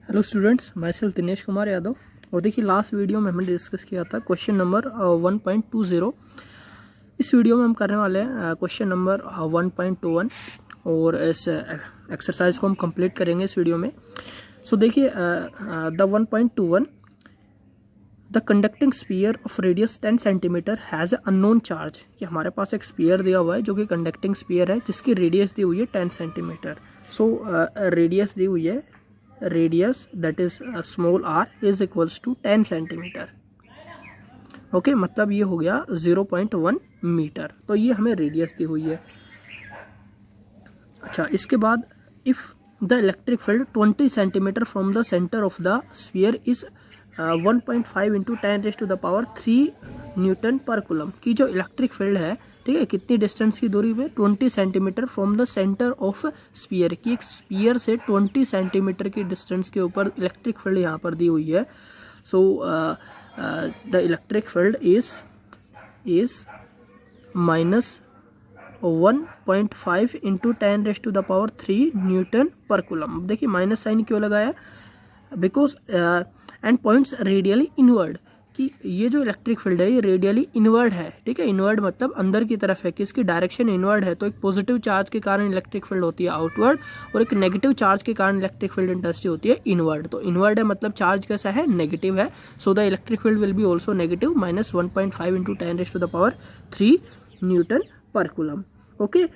Hello students, मैं self Dinesh Kumar Yadav. और देखिए लास्ट वीडियो में हमने डिस्कस किया था क्वेश्चन नंबर 1.20। इस वीडियो में हम करने वाले हैं क्वेश्चन नंबर 1.21 और इस एक्सरसाइज को हम कंप्लीट करेंगे इस वीडियो में। सो देखिए the 1.21 the conducting sphere of radius 10 centimetre has a unknown charge. कि हमारे पास एक स्फीयर दिया हुआ है जो कि कंडक्टिंग स्फीयर है जिसकी रेडियस दी हुई है 10 सेंटीमीटर। सो रेडियस दी हुई है, radius that is small r is equals to 10 centimetre. Okay, मतलब ये हो गया 0.1 मीटर। तो ये हमें रेडियस दी हुई है। अच्छा, इसके बाद if the electric field 20 centimetre from the centre of the sphere is 1.5 into 10⁻³ Newton पर कूलम। की जो इलेक्ट्रिक फील्ड है, ठीक है, कितनी डिस्टेंस की दूरी पे 20 centimetre from the centre of sphere. की एक स्फीयर से 20 सेंटीमीटर की डिस्टेंस के ऊपर इलेक्ट्रिक फील्ड यहाँ पर दी हुई है। So the electric field is minus 1.5 into 10⁻³ Newton पर कूलम। देखिए माइनस साइन क्यों लगाया, because and points radially inward. कि ये जो इलेक्ट्रिक फील्ड है ये रेडियली इनवर्ड है, ठीक है। इनवर्ड मतलब अंदर की तरफ है, कि इसकी डायरेक्शन इनवर्ड है। तो एक पॉजिटिव चार्ज के कारण इलेक्ट्रिक फील्ड होती है आउटवर्ड और एक नेगेटिव चार्ज के कारण इलेक्ट्रिक फील्ड इंटेंसिटी होती है इनवर्ड। तो इनवर्ड है मतलब चार्ज कैसा है, नेगेटिव है। So the electric field will be also negative, minus 1.5 into 10⁻³ Newton पर कूलम। ओके,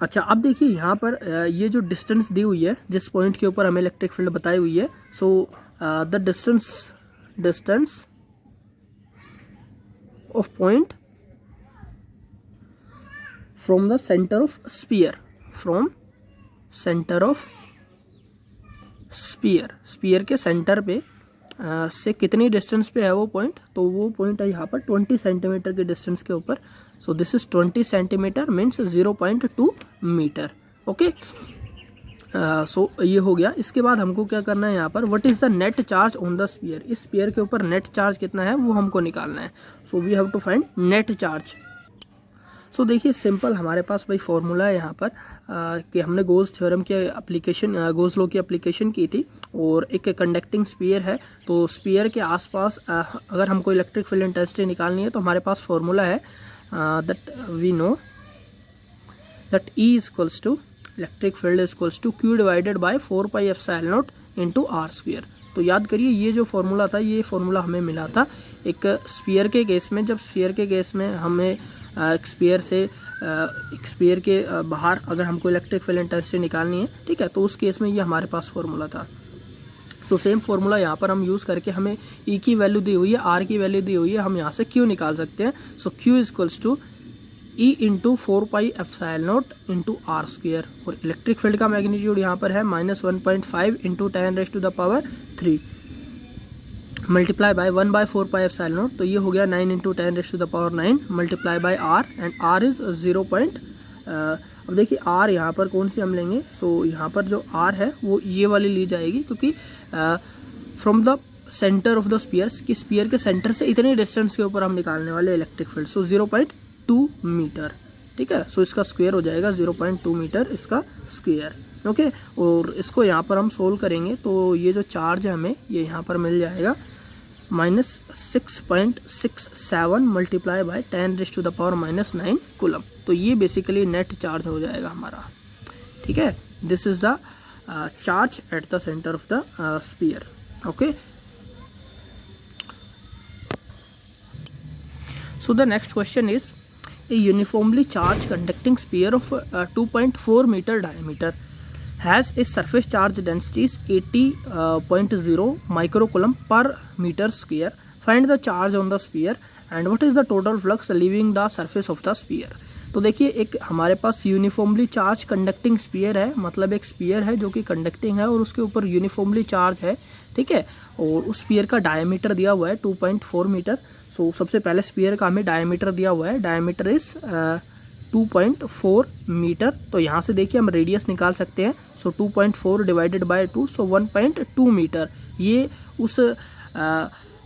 अच्छा अब देखिए यहाँ पर ये जो डिस्टेंस दी हुई है जिस पॉइंट के ऊपर हमें इलेक्ट्रिक फील्ड बताई हुई है। So the distance of point from the center of sphere, from center of sphere के सेंटर पे से कितनी डिस्टेंस पे है वो पॉइंट। तो वो पॉइंट है यहाँ पर 20 सेंटीमीटर के डिस्टेंस के ऊपर। So this is 20 centimetre means 0.2 metre. Okay, so ये हो गया। इसके बाद हमको क्या करना है यहाँ पर, what is the net charge on the sphere. इस स्फीयर के ऊपर नेट चार्ज कितना है वो हमको निकालना है। So we have to find net charge. So देखिए सिंपल हमारे पास भाई फॉर्मूला है यहाँ पर कि हमने गोज थ्योरम के एप्लीकेशन, गोज लॉ की एप्लीकेशन की थी। और एक कंडक्टिंग स्फीयर है, तो स्फीयर के आसपास अगर हमको इलेक्ट्रिक फील्ड इंटेंसिटी निकालनी है तो हमारे पास फॉर्मूला है that we know that E is equals to electric field is equals to Q divided by 4πε0 into R²। तो याद करिए ये जो फॉर्मूला था, ये फॉर्मूला हमें मिला था एक स्फीयर के केस में। जब स्फीयर के केस में हमें एक स्फीयर के बाहर अगर हमको इलेक्ट्रिक फील्ड इंटेंसिटी निकालनी है, ठीक है, तो उस केस में ये हमारे पास फॉर्मूला था। सो सेम फॉर्मूला यहाँ पर हम यूज़ करके हमें E की वैल्यू दी हुई है, R की वैल्यू दी हुई है, हम यहाँ से Q निकाल सकते हैं। So Q is equals to E into 4πε0 into R²। और इलेक्ट्रिक फील्ड का मैग्नीट्यूड यहाँ पर है माइनस 1.5 इंटू 10⁻³ मल्टीप्लाई बाय 1/4πε0। तो ये हो गया 9 into 10⁻9 multiply by R and R is 0. अब देखिए R यहाँ पर कौन सी हम लेंगे। सो यहाँ पर जो R है वो ये वाली ली जाएगी, क्योंकि from the centre of the sphere, की स्फीयर के सेंटर से इतनी डिस्टेंस के ऊपर हम निकालने वाले इलेक्ट्रिक फील्ड। सो 0.2 मीटर, ठीक है। सो इसका स्क्वायर हो जाएगा 0.2 मीटर इसका स्क्वायर। ओके, और इसको यहाँ पर हम सोल्व करेंगे तो ये जो चार्ज है हमें ये यहाँ पर मिल जाएगा माइनस 6.67 मल्टीप्लाई बाय 10⁻⁻9 कूलम। तो ये बेसिकली नेट चार्ज हो जाएगा हमारा, ठीक है। This is the charge at the centre of the sphere. Okay, so the next question is a uniformly charged conducting sphere of 2.4 meter diameter has a surface charge density is 80.0 microcoulomb per meter square. Find the charge on the sphere and what is the total flux leaving the surface of the sphere. तो देखिए एक हमारे पास uniformly charge conducting sphere है, मतलब एक sphere है जो कि कंडक्टिंग है और उसके ऊपर यूनिफॉर्मली चार्ज है, ठीक है। और उस स्फीयर का डायमीटर दिया हुआ है 2.4 मीटर। सो सबसे पहले स्फीयर का हमें डायमीटर दिया हुआ है, डायमीटर इज 2.4 मीटर। तो यहाँ से देखिए हम रेडियस निकाल सकते हैं। सो 2.4 डिवाइडेड बाय 2, सो 1.2 मीटर। ये उस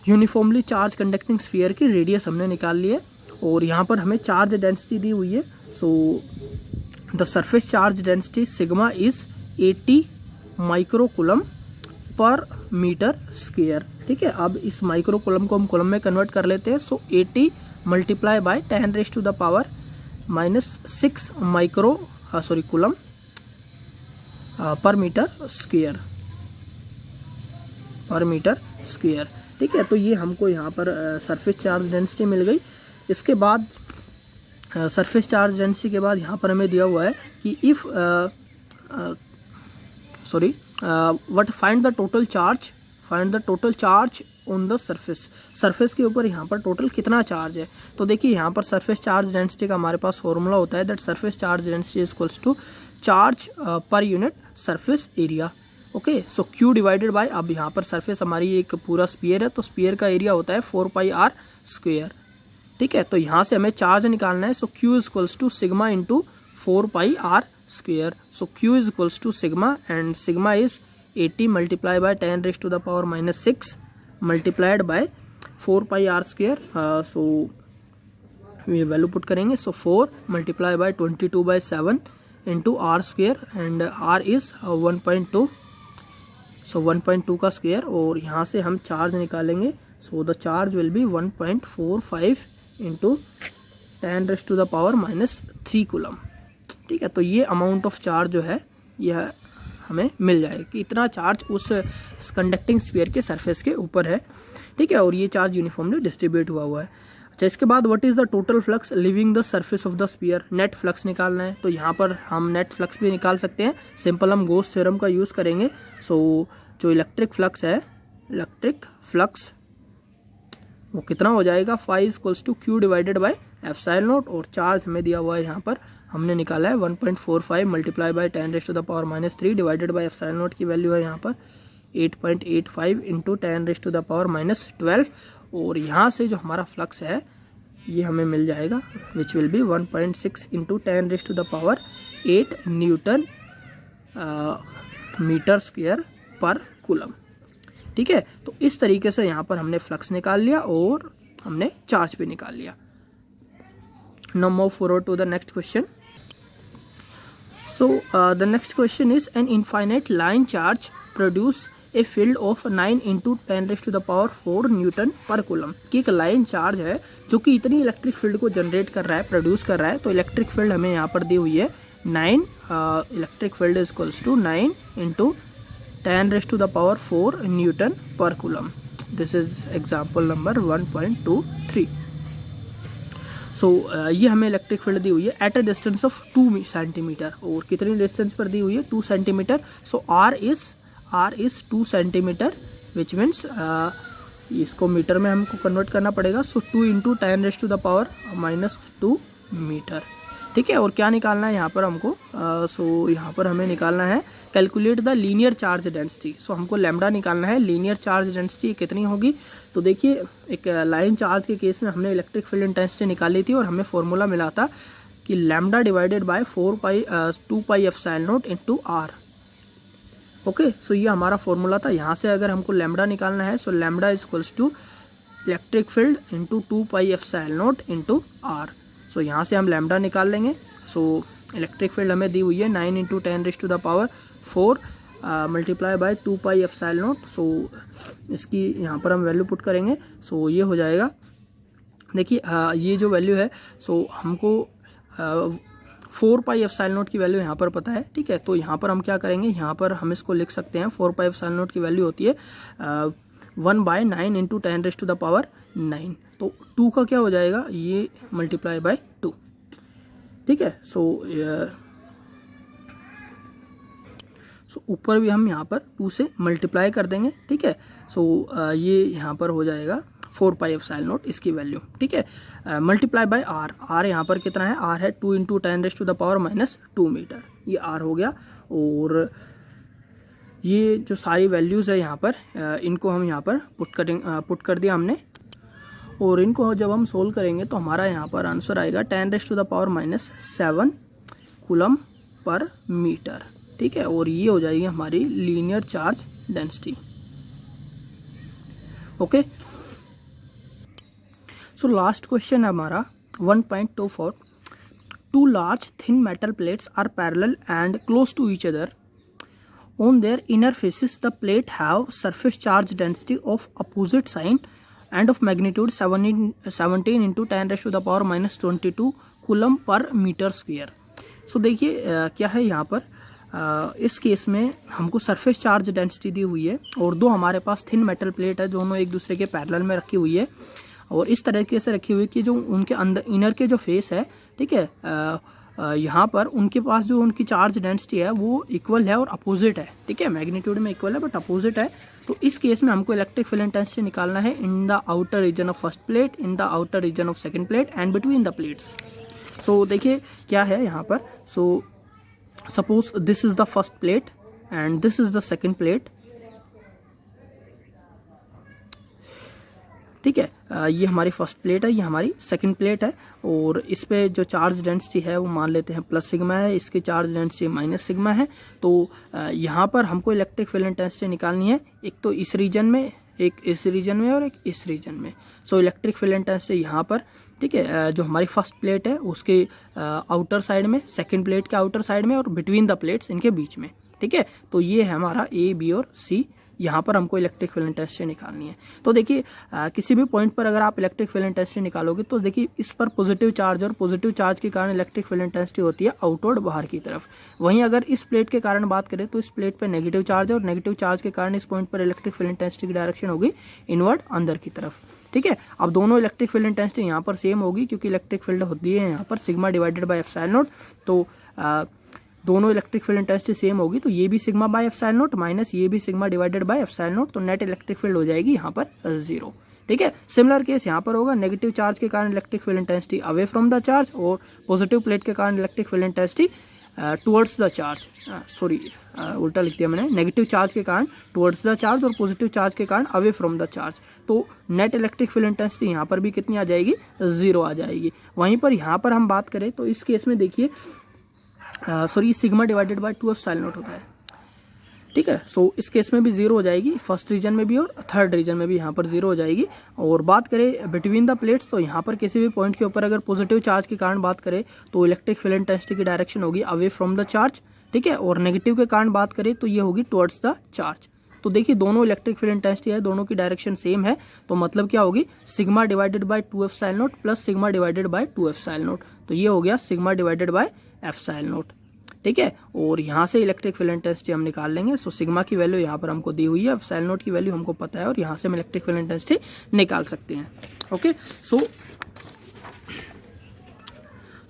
यूनिफॉर्मली चार्ज कंडक्टिंग स्फीयर की रेडियस हमने निकाल ली है। और यहाँ पर हमें चार्ज डेंसिटी दी हुई है। So the surface charge density sigma is 80 micro coulomb पर मीटर स्क्वायर। ठीक है, अब इस माइक्रो कूलम को हम कूलम में कन्वर्ट कर लेते हैं। So 80 multiply by 10⁻⁻⁶ micro coulomb पर metre square, per metre square. ठीक है, तो ये हमको यहाँ पर सरफेस चार्ज डेंसिटी मिल गई। इसके बाद सरफेस चार्ज डेंसिटी के बाद यहाँ पर हमें दिया हुआ है कि if what find the total charge on the surface के ऊपर यहाँ पर टोटल कितना चार्ज है। तो देखिए यहाँ पर सरफेस चार्ज डेंसिटी का हमारे पास फॉर्मूला होता है that surface charge density is equals to charge per unit surface area. Okay, so Q divided by, अब यहाँ पर सरफेस हमारी एक पूरा स्फीयर है तो स्फीयर का एरिया होता है 4πr²। ठीक है, तो यहाँ से हमें चार्ज निकालना है। So Q is equals to sigma into 4πr²। So Q is equals to sigma, and sigma is 80 multiply by 10⁻⁻⁶ multiplied by 4πr²। So ये वैल्यू पुट करेंगे। So 4 multiply by 22/7 into r² and r is 1.2। So 1.2 का square, और यहाँ से हम charge निकालेंगे। So the charge will be 1.45 into 10⁻⁻³ coulomb. ठीक है, तो ये अमाउंट ऑफ चार्ज जो है यह हमें मिल जाएगा कि इतना चार्ज उस कंडक्टिंग स्फीयर के सरफेस के ऊपर है। ठीक है, और ये चार्ज यूनिफॉर्मली डिस्ट्रीब्यूट हुआ है। अच्छा, इसके बाद what is the total flux living the surface of the sphere. Net flux निकालना है, तो यहाँ पर हम नेट फ्लक्स भी निकाल सकते हैं। सिंपल हम गोस थ्योरम का यूज करेंगे। सो जो इलेक्ट्रिक फ्लक्स है, इलेक्ट्रिक फ्लक्स वो कितना हो जाएगा, phi equals to Q divided by epsilon naught, और चार्ज हमें दिया हुआ है यहाँ पर हमने निकाला है 1.45 multiply by 10⁻³ divided by epsilon not की वैल्यू है यहाँ पर 8.85 इंटू 10⁻12, और यहाँ से जो हमारा फ्लक्स है ये हमें मिल जाएगा which will be 1.6 into 10⁻8 newton metre square per coulomb. ठीक है, तो इस तरीके से यहाँ पर हमने फ्लक्स निकाल लिया और हमने चार्ज भी निकाल लिया। Now move forward to the next question. So the next question is an infinite line charge produce a field of 9 into 10⁻⁴ newton पर कूलम। कि एक लाइन चार्ज है जो कि इतनी इलेक्ट्रिक फील्ड को जनरेट कर रहा है, प्रोड्यूस कर रहा है। तो इलेक्ट्रिक फील्ड हमें यहाँ पर दी हुई है 9, electric field is equals to 9 into 10⁻⁴ newton पर coulomb. This is example number 1.23। So ये हमें इलेक्ट्रिक फील्ड दी हुई है at a distance of 2 centimetre, और कितनी डिस्टेंस पर दी हुई है, 2 centimetre. So R is 2 centimetre which means इसको मीटर में हमको कन्वर्ट करना पड़ेगा। So 2 into 10⁻⁻² metre. ठीक है, और क्या निकालना है यहाँ पर हमको, सो यहाँ पर हमें निकालना है calculate the linear charge density. So हमको लैम्डा निकालना है। लीनियर चार्ज डेंसिटी कितनी होगी, तो देखिए एक लाइन चार्ज के केस में हमने इलेक्ट्रिक फील्ड इंटेंसिटी निकाली थी और हमें फॉर्मूला मिला था कि lambda divided by 2πε0 into r। Okay, so ये हमारा फॉर्मूला था। यहाँ से अगर हमको लैम्डा निकालना है, so lambda is equals to electric field into 2πε0 into r। So यहाँ से हम लैम्डा निकाल लेंगे। सो इलेक्ट्रिक फील्ड हमें दी हुई है 9 इंटू 10⁻⁴ मल्टीप्लाई बाय 2πε0। सो इसकी यहाँ पर हम वैल्यू पुट करेंगे। सो ये हो जाएगा, देखिए ये जो वैल्यू है, सो हमको 4πε0 की वैल्यू यहाँ पर पता है। ठीक है, तो यहाँ पर हम क्या करेंगे, यहाँ पर हम इसको लिख सकते हैं 4πε0 की वैल्यू होती है 1/9 इंटू 10⁻⁹। तो 2 का क्या हो जाएगा, ये मल्टीप्लाई बाय 2। ठीक है, सो ऊपर भी हम यहाँ पर 2 से मल्टीप्लाई कर देंगे। ठीक है, सो ये यहाँ पर हो जाएगा 4πε0 इसकी वैल्यू। ठीक है, मल्टीप्लाई बाय r यहाँ पर कितना है, r है 2 इंटू 10⁻⁻² मीटर, ये r हो गया। और ये जो सारी वैल्यूज है यहाँ पर इनको हम यहाँ पर पुट कर दिया हमने, और इनको जब हम सोल्व करेंगे तो हमारा यहाँ पर आंसर आएगा 10⁻⁷ कूलम पर मीटर। ठीक है, और ये हो जाएगी हमारी linear charge density. Okay, so last question है हमारा 1.24। 2 large thin metal plates are parallel and close to each other on their inner faces the plate have surface charge density of opposite sign and of magnitude 17 into 10 raised to the power minus 22 coulomb पर metre square. So देखिए क्या है यहाँ पर, इस case में हमको surface charge density दी हुई है और दो हमारे पास थिन मेटल प्लेट है, दोनों एक दूसरे के पैरेलल में रखी हुई है और इस तरीके से रखी हुई कि जो उनके अंदर इनर के जो फेस है, ठीक है, यहाँ पर उनके पास जो उनकी चार्ज डेंसिटी है वो इक्वल है और अपोजिट है, ठीक है, मैग्नीट्यूड में इक्वल है बट अपोजिट है। तो इस केस में हमको इलेक्ट्रिक फील्ड इंटेंसिटी निकालना है in the outer region of first plate, in the outer region of second plate and between the plates. So देखिए क्या है यहाँ पर, so suppose this is the first plate and this is the second plate, ठीक है, ये हमारी first plate है, ये हमारी सेकंड प्लेट है और इस पे जो चार्ज डेंसिटी है वो मान लेते हैं प्लस सिग्मा है, इसकी चार्ज डेंसिटी माइनस सिग्मा है। तो यहाँ पर हमको इलेक्ट्रिक फील्ड इंटेंसिटी निकालनी है, एक तो इस रीजन में, एक इस रीजन में और एक इस रीजन में। सो इलेक्ट्रिक फील्ड इंटेंसिटी यहाँ पर, ठीक है, जो हमारी फर्स्ट प्लेट है उसके आउटर साइड में, सेकंड प्लेट के आउटर साइड में और बिटवीन द प्लेट्स इनके बीच में, ठीक है। तो ये है हमारा ए, बी और सी, यहाँ पर हमको इलेक्ट्रिक फील्ड इंटेंसिटी निकालनी है। तो देखिए किसी भी पॉइंट पर अगर आप इलेक्ट्रिक फील्ड इंटेंसिटी निकालोगे तो देखिए इस पर पॉजिटिव चार्ज और पॉजिटिव चार्ज के कारण इलेक्ट्रिक फील्ड इंटेंसिटी होती है आउटवर्ड, बाहर की तरफ। वहीं अगर इस प्लेट के कारण बात करें तो इस प्लेट पर नेगेटिव चार्ज है और नेगेटिव चार्ज के कारण इस पॉइंट पर इलेक्ट्रिक फील्ड इंटेंसिटी की डायरेक्शन होगी इनवर्ड, अंदर की तरफ, ठीक है। अब दोनों इलेक्ट्रिक फील्ड इंटेंसिटी यहाँ पर सेम होगी क्योंकि इलेक्ट्रिक फील्ड होती है यहाँ पर sigma divided by epsilon not. तो दोनों इलेक्ट्रिक फील्ड इंटेंसिटी सेम होगी, तो ये भी sigma bye epsilon not minus ये भी sigma divided by epsilon not, तो नेट इलेक्ट्रिक फील्ड हो जाएगी यहाँ पर 0, ठीक है। सिमिलर केस यहाँ पर होगा, नेगेटिव चार्ज के कारण electric field intensity away from the charge और पॉजिटिव प्लेट के कारण electric field intensity towards the charge, sorry उल्टा लिख दिया मैंने, नेगेटिव चार्ज के कारण टुवर्ड्स द चार्ज और पॉजिटिव चार्ज के कारण अवे फ्रॉम द चार्ज। तो नेट इलेक्ट्रिक फील्ड इंटेंसिटी यहाँ पर भी कितनी आ जाएगी, 0 आ जाएगी। वहीं पर यहाँ पर हम बात करें तो इस केस में देखिए sorry sigma divided by 2 epsilon not होता है, ठीक है। सो इस केस में भी 0 हो जाएगी, फर्स्ट रीजन में भी और थर्ड रीजन में भी यहाँ पर 0 हो जाएगी। और बात करें बिटवीन द प्लेट्स तो यहाँ पर किसी भी पॉइंट के ऊपर अगर पॉजिटिव चार्ज के कारण बात करें तो इलेक्ट्रिक फील्ड इंटेंसिटी की डायरेक्शन होगी अवे फ्रॉम द चार्ज, ठीक है, और नेगेटिव के कारण बात करें तो ये होगी टुवर्ड्स द चार्ज। तो देखिए दोनों इलेक्ट्रिक फील्ड इंटेंसिटी है, दोनों की डायरेक्शन सेम है, तो मतलब क्या होगी, sigma divided by 2 epsilon naught plus sigma divided by 2 epsilon not. तो ये हो गया sigma divided by epsilon naught, ठीक है। और यहाँ से इलेक्ट्रिक फील्ड इंटेंसिटी हम निकाल लेंगे। सो सिग्मा की वैल्यू यहाँ पर हमको दी हुई है, एप्सिलॉन नॉट की वैल्यू हमको पता है और यहाँ से हम इलेक्ट्रिक फील्ड इंटेंसिटी निकाल सकते हैं। ओके, सो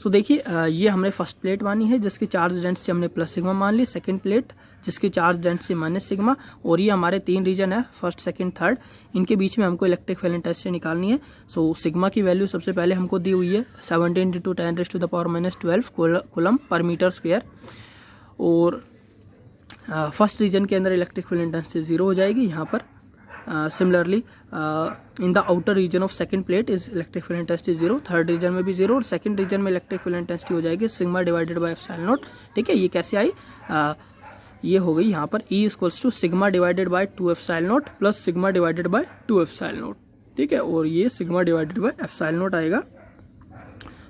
देखिए ये हमने फर्स्ट प्लेट मानी है जिसकी चार्ज डेंसिटी हमने प्लस सिग्मा मान ली, सेकंड प्लेट जिसकी चार्ज डेंसिटी माइनस सिग्मा, और ये हमारे 3 रीजन है, फर्स्ट सेकंड थर्ड, इनके बीच में हमको इलेक्ट्रिक फील्ड इंटेंसिटी निकालनी है। सो सिग्मा की वैल्यू सबसे पहले हमको दी हुई है 17 into 10 raised to the power minus 12 coulomb पर मीटर स्क्वायर, और फर्स्ट रीजन के अंदर इलेक्ट्रिक फील्ड इंटेंसिटी 0 हो जाएगी यहाँ पर। Similarly in the outer region of second plate is electric field intensity 0, third region में भी 0 और सेकंड रीजन में इलेक्ट्रिक फील्ड इंटेंसिटी हो जाएगी sigma divided by epsilon naught, ठीक है। ये कैसे आई, ये हो गई यहाँ पर E equals to sigma divided by 2 epsilon naught plus sigma divided by 2 epsilon naught, ठीक है, और ये sigma divided by epsilon naught आएगा।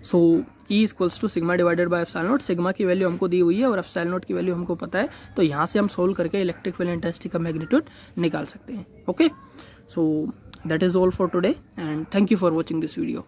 So E equals to sigma divided by epsilon naught, sigma की वैल्यू हमको दी हुई है और एप्सिलॉन नॉट की वैल्यू हमको पता है, तो यहाँ से हम सोल्व करके इलेक्ट्रिक फील्ड इंटेंसिटी का मैग्नीट्यूड निकाल सकते हैं। Okay, so that is all for today and thank you for watching this video.